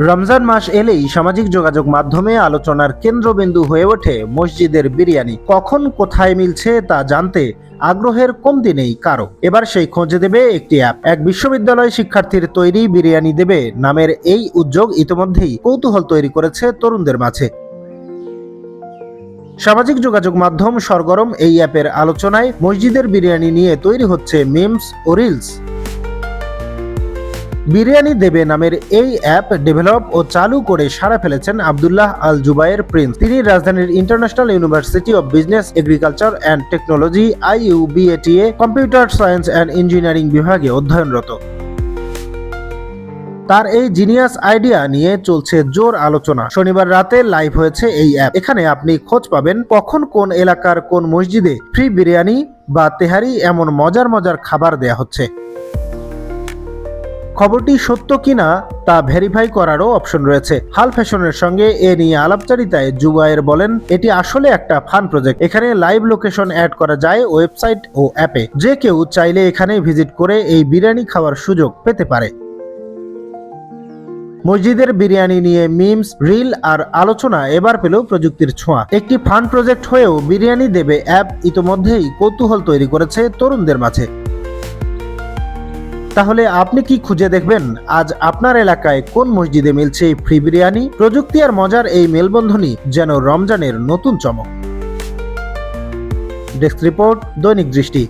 রমজান মাস এলেই সামাজিক যোগাযোগ মাধ্যমে আলোচনার কেন্দ্রবিন্দু হয়ে ওঠে মসজিদের বিরিয়ানি। কখন কোথায় মিলছে তা জানতে আগ্রহের কমতি নেই কারো। এবার সেই খোঁজে দেবে একটি অ্যাপ। এক বিশ্ববিদ্যালয় শিক্ষার্থীর তৈরি বিরিয়ানি দেবে নামের এই উদ্যোগ ইতিমধ্যেই কৌতূহল তৈরি করেছে তরুণদের মাঝে। সামাজিক যোগাযোগ মাধ্যম সরগরম এই অ্যাপের আলোচনায় মসজিদের বিরিয়ানি নিয়ে তৈরি হচ্ছে মিমস ও রিলস। বিরিয়ানি দেবে নামের এই অ্যাপ ডেভেলপ ও চালু করে সাড়া ফেলেছেন আব্দুল্লাহ আল জুবায়ের প্রিন্স। তিনি রাজধানীর international university of business, agriculture and technology IUBATA computer science and engineering বিভাগে অধ্যয়নরত। তার এই জিনিয়াস আইডিয়া নিয়ে চলছে জোর আলোচনা। শনিবার রাতে লাইভ হয়েছে এই অ্যাপ। এখানে আপনি খোঁজ পাবেন কখন কোন এলাকার কোন মসজিদে ফ্রি বিরিয়ানি বা তেহারি এমন মজার মজার খাবার দেয়া হচ্ছে। খবরটি সত্য কিনা তা ভেরিফাই করারও অপশন রয়েছে। হাল ফ্যাশনের সঙ্গে এ নিয়ে আলাপচারিতায় জুবায়ের বলেন, এটি আসলে একটা ফান প্রজেক্ট। এখানে লাইভ লোকেশন অ্যাড করা যায় ওয়েবসাইট ও অ্যাপে। যে কেউ চাইলে এখানে ভিজিট করে এই বিরিয়ানি খাওয়ার সুযোগ পেতে পারে। মসজিদের বিরিয়ানি নিয়ে মিমস, রিল আর আলোচনা এবার পেল প্রযুক্তির ছোঁয়া। একটি ফান প্রজেক্ট হয়েও বিরিয়ানি দেবে অ্যাপ ইতোমধ্যেই কৌতূহল তৈরি করেছে তরুণদের মাঝে। তাহলে আপনি কি খুঁজে দেখবেন আজ আপনার এলাকায় কোন মসজিদে মিলছে এই ফ্রি বিরিয়ানি? প্রযুক্তি আর মজার এই মেলবন্ধনই যেন রমজানের নতুন চমক। ডেস্ক রিপোর্ট, দৈনিক দৃষ্টি।